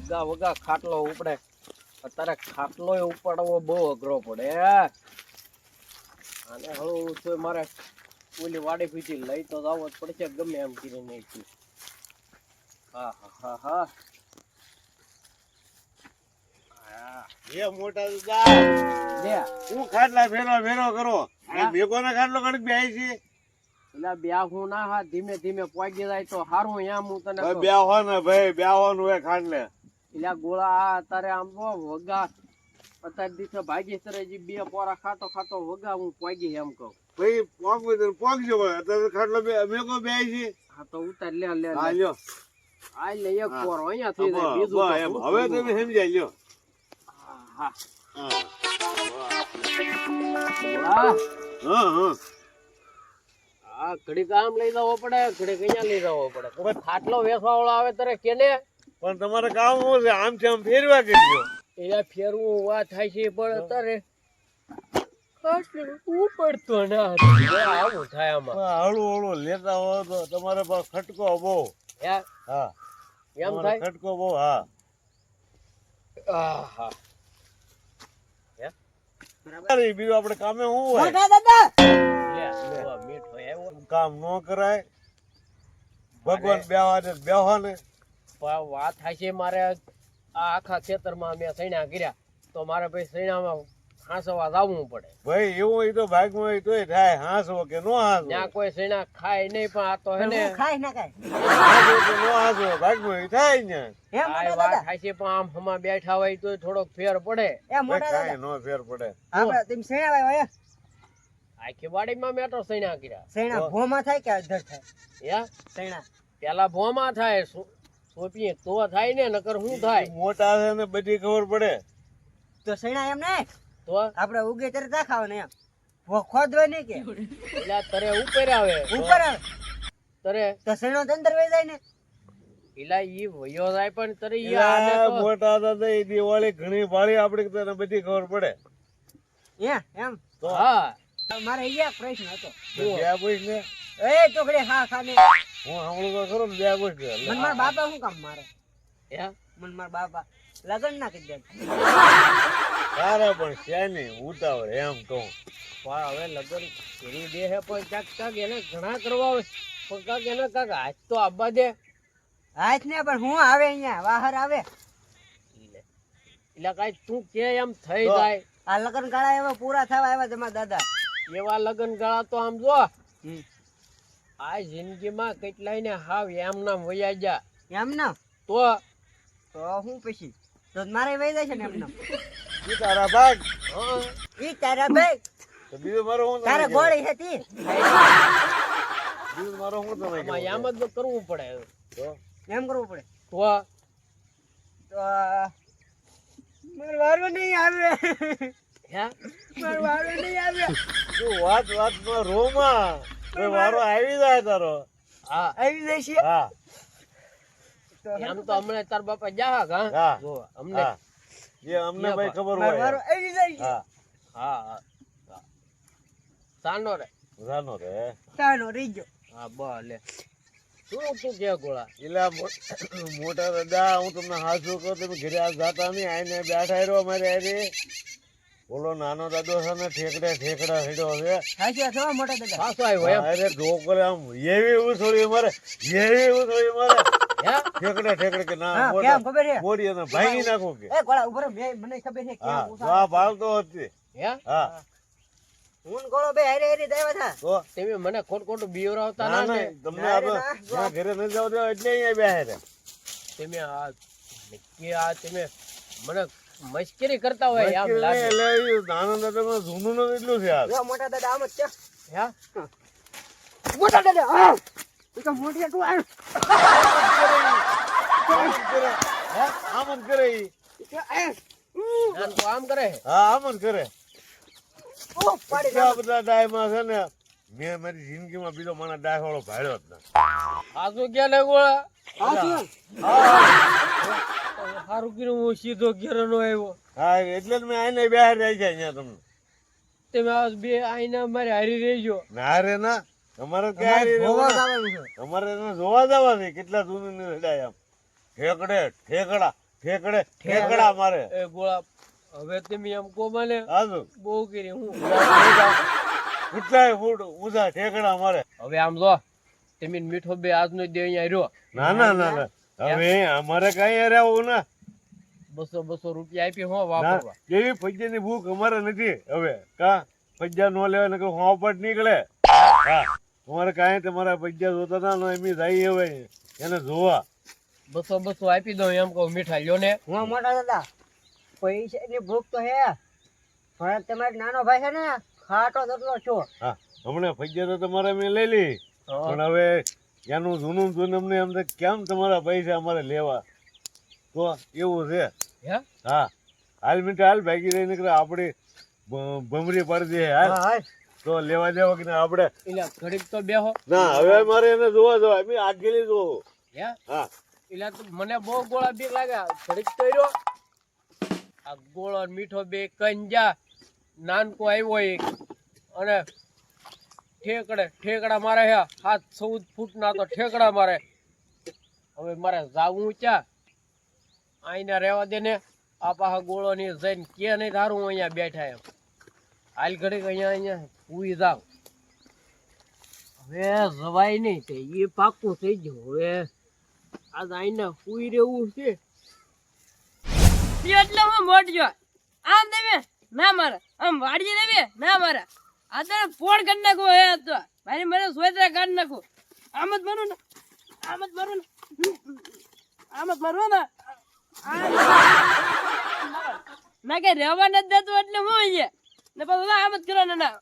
વગા વગા ખાટલો ઉપડે. અત્યારે ખાટલો ઉપાડવો બહુ અઘરો પડે. અને હવે તો મારે ઓલી વાડી પીટી લઈ તો જવો જ પડશે ગમે એમ કરીને. હા હા હા હા એ મોટા દાદા લે હું ખાટલા ફેરો ફેરો કરો મેકો ના ખાટલો કડક બે છે એટલે બ્યા હું ના હા ધીમે ધીમે પહોંચી જાય તો સારું. એમ હું તને કહું. બેહો ને ભાઈ બેહવાનું હોય ખાટલે એટલે ગોળા આ અત્યારે આમ વગા અત્યારે દિવસે ભાગી સરે બે પોરા ખાતો ખાતો વગા હું પહોંચી એમ કહું. ભાઈ પોગજો ભાઈ અત્યારે ખાટલો મેકો બે છે. હા તો ઉતાર લે લે હા લ્યો આ લે એક પોરો અહીંયા થઈ જાય બીજું તો એમ શું હવે કરવું? તમે સમજાય લ્યો હા હા હા હા હા હા ઘડીક આમ લઈ જવો પડે ઘડીક અહીંયા લઈ જવો પડે. કોઈ ખાટલો વેચવા વાળો આવે ત્યારે કેને પણ તમારે કામ શું છે આમ છે આમ ફેરવા કરજો એટલે ફેરવું વાત થાય છે પણ અત્યારે ઉપડતો ના આવું થાય આમાં. હળું હળું લેતા હોય તો તમારે પાસે ખટકો બહુ હે? હા એમ તમારે થાય ખટકો બહુ હા આહા. અરે બીજું આપણે કામે શું હોય લે જો મીઠો આવ્યો. કામ ન કરાય ભગવાન બેહવા દે બેહવા ને પણ વાત થાય છે મારે આ આખા ખેતરમાં મેં સૈણા કર્યા તો મારે ભાઈ સૈણામાં હાંસવા જવું પડે. ભાઈ એવું હોય તો ભાગમાં હોય તોય થાય હાંસવો કે નો હાંસવો ત્યાં કોઈ સૈણા ખાય નહીં પણ આ તો હે ને હાંસવો કે નો હાંસવો ભાગમાં હોય થાય ને આ વાત થાય છે પણ આમ હમા બેઠા હોય તો થોડોક ફેર પડે. કાંઈ નો ફેર પડે આખી વાડીમાં મેં તો સૈણા કર્યા. હે? સૈણા પેલા ભોમાં થાય સોપીએ તો થાય ને નકર શું થાય મોટા છે ને બધી ખબર પડે તો સૈણા એમ ને તો આપડે ઉગે ત્યારે દાખાવ એમ ખોદવે નહીં કે એટલે તરે ઉપર આવે ઉપર આવે તરે તો સૈણો તો અંદર વહી જાય ને એલા ઈ વયો જાય પણ તરે ઈ આને તો મોટા દાદા એ દિવાળી ઘણી ભાળી આપડે તને બધી ખબર પડે એમ તો હા મારે એક પ્રશ્ન હતો બે પૂછ ને એ ચોકડી હા ખાને હું સાંભળું તો ખરો ને બે પૂછ ને મન મારા બાપા શું કામ મારે હે? મન મારા બાપા લગન ના કરી દે તારે પણ શેની ઉતાવળ એમ કહું પણ હવે લગન કરી દે હે પણ કાક કાક એને ઘણા કરવા આવે પણ કાક એને કાક હાથ તો આપવા દે. હાથ ને પણ હું આવે અહીંયા બહાર આવે એટલે કાંઈ તું કે એમ થઈ તો. જાય આ લગન ગાળા એવા પૂરા થવા આવ્યા તમારા દાદા એવા લગન ગાળા તો આમ જો આ જિંદગીમાં કેટલાય ને હાવ એમ નામ વયા જા એમ ના તો તો હું પછી તો મારે વહી જાય છે ને એમને ઈ તારા ભાગ ઈ તારા ભાઈ તો બીજું મારો હું તારે ગોળી હતી બીજું મારો હું તમે આમાં એમ જ કરવું પડે તો એમ કરવું પડે તો તો મારો વારો નહીં આવે હે મારો વારો નહીં આવે તું વાત માં રોમાં વારો આવી જાય તારો હા આવી જાય છે હા એમ તો હમણાં તાર બાપા જા હા હા. જો અમને હા જે અમને ભાઈ ખબર મારો વારો હોય આવી જાય છે હા હા હા સાનો રે જાનો રે તાનો રીજો હા ભલે શું તું કે ગોળા એલા મોટા દાદા હું તમને હાજુ કહું તમે ઘરે આ જાતા નહીં આઈને બેઠા રહ્યો અમારે આરે બોલો નાનો દાદો છે ને ઠેકડા હેડ્યો છે હાચી વાત હો મોટા દાદા પાછો આવ્યો એમ અરે ઢોકળે આમ એવી ઉછળી મારે હે ઠેકડે કે ના હા મોટા કેમ ખબર છે મોડી એને ભાંગી નાખું કે એ ગોળા ઉભરો મને ખબર છે હા કેમ તો આ ભાવતો હતી હે હા હું ગોળો બે હારે હારે દેવા થા તો તમે મને ખોટ ખોટું બીવરાવતા ના ના ના ને તમને આ તો જ્યાં ઘરે ન જાવ દેવા એટલે અહીંયા બેહે રે તમે આ નક્કી આ તમે મને મસ્કરી કરતા હોય આમ લાગે એટલે ઈ નાના દાદા જૂનું નું એટલું છે આ જો મોટા દાદા આમ જ છે હે મોટા દાદા આ તું તો મોટી તું આ આમ જ કરે ઈ ના, તું આમ કરે હા આમ જ કરે ઓ પાડી એટલા બધા ડાયમાં છે ને મેં મારી જિંદગીમાં બીજો મને ડાય વાળો ભાડ્યો જ ના આજુ ક્યાં લે ગોળા હાચી સારું કર્યું હું સીધો ઘેર નો આવ્યો હા એટલે જ મેં આઈને બહાર રહી જાય અહીંયા તમને તમે આ બે આઈના મારે હારી રહેજો ના રે ના અમારે ક્યાં હારી રહેવું જોવા ને? જવાનું છે અમારે એને જોવા જવા છે કેટલા જૂનું ડાય આમ ઠેકડા ઠેકડા મારે એ ગોળા હવે તમે એમ કો મને હાજુ બહુ કરી હું કેટલાય ફૂટ ઊંચા ઠેકડા મારે. હવે આમ જો તમે મીઠો બે આજનો દે અહીંયા રહ્યો ના ના ના ના હવે અમારે કઈ રહેવું ના 200 રૂપિયા આપી હો વાપરવા એવી પૈસાની ભૂખ અમારે નથી હવે કા પૈસા નો લેવા નકર હોપટ નીકળે. હા અમારે કાંઈ તમારા પૈસા જોતા ના નો એમ જાય હવે એને જોવા 200 આપી દો એમ કહું મીઠા લ્યો ને હું મોટા દાદા પૈસાની ભૂખ તો હે પણ તમારો નાનો ભાઈ છે ને ખાટો જેટલો છો. હા હમણાં પૈસા તો તમારે મેં લઈ લી પણ હવે એનું જૂનું અમને એમ તો કેમ તમારા પૈસા અમારે લેવા તો એવું છે. હે હા હાલ મીઠા હાલ ભાગી રહી નીકળે આપણે ભમરી પાડી દે હાલ તો લેવા દેવા કે આપણે એટલે ઘડીક તો બેહો ના હવે મારે એને જોવા જવા એમ આગેલી જોવો. હે હા એટલે તો મને બહુ ગોળા બીક લાગે ઘડીક તો રહ્યો આ ગોળો ને મીઠો બે કંજા નાનકો આવ્યો એક અને ઠેકડા મારે હે 7-14 ફૂટના તો ઠેકડા મારે. હવે મારે જાવું ક્યાં આઈને રહેવા દે ને આ પાછા ગોળો ની જઈને કે નહીં ધારું અહીંયા બેઠા એમ હાલ ઘડીક અહીંયા પૂરી જાવ હવે જવાય નહીં તે એ પાકું થઈ ગયું હવે આજ આઈને પૂરી રહેવું છે એટલે હું મોટજો આમ દેવે ના મારે આમ વાડીએ દેવે ના મારે આ તો ફોન કરી નાખો હે તો મારી મને સોયત્રા કાઢી નાખો આમ જ મારું ને આમ જ મારું ને આમ જ મારું ને ના કે રહેવા નથી દેતું એટલે હું છે ને પછી આમ જ કરો ને ના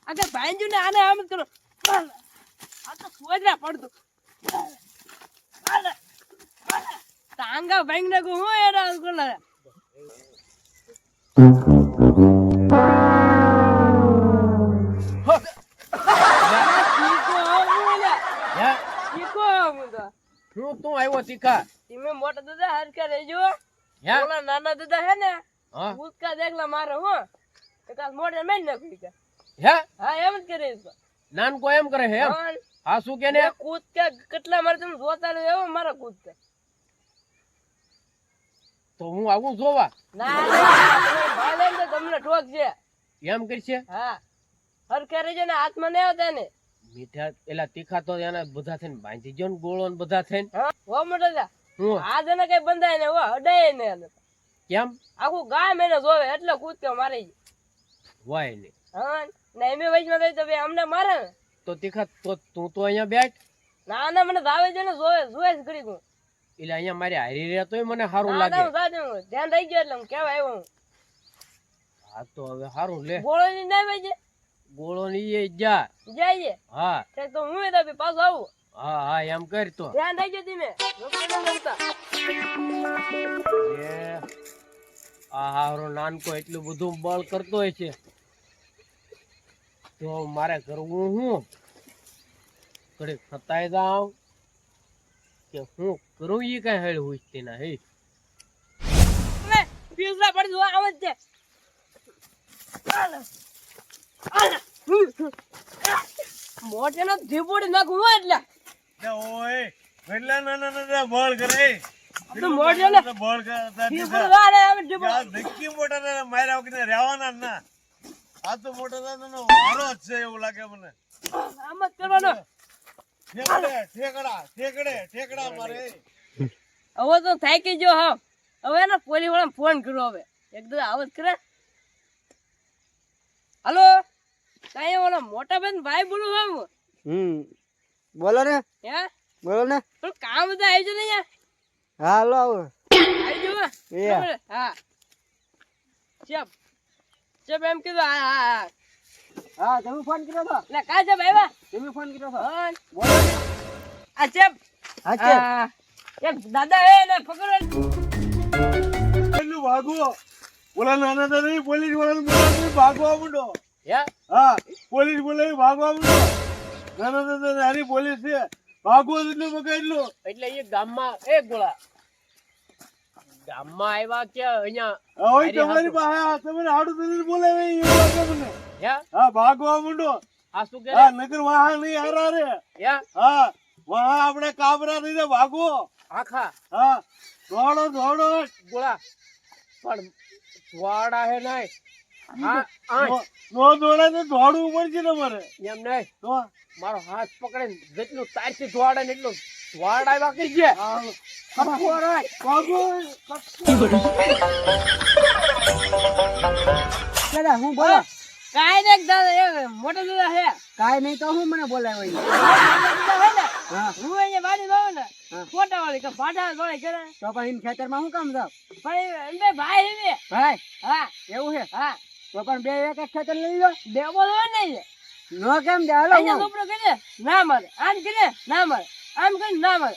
આ કે ભાંજ્યું ને આને આમ જ કરો આ તો સોયત્રા પડતું ટાંગા ભાંગ નાખું હું એના કોલા હું તું આવ્યો તીખા તમે મોટા દાદા હરકા રહેજો હે ઓલા નાના દાદા હે ને હા ઉસકા દેખલા મારે હું તો કાલ મોઢે મેં નાખી કે હે હા એમ જ કરે છે નાનકો એમ કરે હે એમ હા શું કે ને કૂદ કે કેટલા મારે તમે જોતા રહ્યો એવો મારા કૂદ કે તો હું આવું જોવા ના ભાઈ લઈને તો તમને ઠોક છે એમ કરશે હા હરકા રહેજો ને હાથમાં નહીં આવતા ને મીઠા એલા તીખા તો એને બધા થઈને બાંધી ગયો ને ગોળો ને બધા થઈને હા હો મોટા દાદા હું આ જને કઈ બંધાય ને હો અડાય ને એને કેમ આખું ગામ એને જોવે એટલે કૂદ કે મારે વાય ને હા ને એમે વચમાં થઈ તો ભાઈ અમને મારે ને તો તીખા તો તું તો અહીંયા બેઠ ના ના મને ભાવે છે ને જોવે જ કરી દઉં એટલે અહીંયા મારી હારી રહ્યા તોય મને સારું લાગે ધ્યાન રહી ગયો એટલે હું કેવા આવ્યો હું હા તો હવે સારું લે ગોળો ની ના ભાઈ ગોળો ની એ જા જાય હા તો હું એ પાછો આવું હા હા એમ કર તો ધ્યાન રાખજો તમે એ આ હારો નાનકો એટલું બધું બળ કરતો હોય છે તો મારે કરવું હું ઘડીક ફતાઈ જાવ કે હું કરું ઈ કઈ હેડ હુજતી ના હે પીસલા પડી જો આવ જ મોટે નો ધીપોડી નાખું હું એટલે ઓય કેટલા નાના બળ કરે તો મોટે ને બળ કરતા ધીપોડી વાળે આવે ધીપોડી ધક્કી મોટા માર્યા વગર રહેવાના ના. આ તો મોટા દાદાનો વારો જ છે એવું લાગે મને. આમ જ કરવાનો ઠેકડા મારે. હવે તો થાકી ગયો હા હવે એને પોલીસ વાળા ફોન કર્યો હવે એકદમ આવ જ કરે હાલો કઈ ઓલો મોટા બેન ભાઈ બોલું આમ બોલો ને હે બોલો ને પણ કામ બધા આવી જો ને યાર હાલો આવો આવી જો એ હા ચપ ચપ એમ કીધું હા હા હા હા તમે ફોન કર્યો તો એટલે કા ચપ આવ્યા તમે ફોન કર્યો તો હા બોલો ને આ ચપ હા છે એક દાદા એ ને પકડો પેલું ભાગો ઓલા નાના દાદા પોલીસ વાળાને બોલાવી ભાગવા માંડો. હે હા પોલીસ બોલાવી ભાગવા માંડો. નાના દાદા હારી પોલીસ છે ભાગવો એટલું પકડલું. એટલે એ ગામમાં એ ગોળા ગામમાં આવ્યા કે અહીંયા હવે તમારી પાસે તમને હાડું થઈને બોલાવે એવું લાગે મને. હે હા ભાગવા માંડો. આ શું કે હા નકર વાહ નહીં હારા રે. હે હા વાહ આપણે કાબરા થઈને ભાગવો. આખા હા દોડો દોડો ગોળા પણ વાડા હે નહીં હા આઠ નો દોડે તો દોડવું પડશે તમારે એમ નહીં તો મારો હાથ પકડીને જેટલું તારથી દોડે ને એટલું વાડા બાકી છે દાદા હું બોલો કાંઈ નહીં દાદા એ મોટા દાદા હે કાંઈ નહીં તો હું મને બોલાવ્યો હા હું અહીંયા વાડી વાવું ને હા. ફોટા વાળી કે ભાટા વાળી કરે તો પણ એમ ખેતરમાં શું કામ જાવ પણ એમ ભાઈ હે ભાઈ હા એવું છે હા તો પણ બે એક જ ખેતર લઈ લો બે બોલો નહીં નો કેમ દે હાલો અહીંયા હું. લોપડો કરે ના મારે આમ કરે ના મારે આમ કરે ના મારે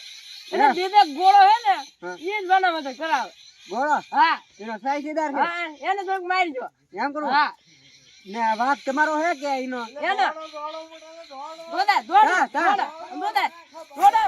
એટલે બે બે ગોળો હે ને હા. એ જ બનાવે કરાવે ગોળો હા એનો સાઈઝદાર છે હા એને થોડુંક મારી દો એમ કરું હા ને વાક તમારો હે કે એનો એને દોડા દોડા હા, હા. દોડા દોડા દોડા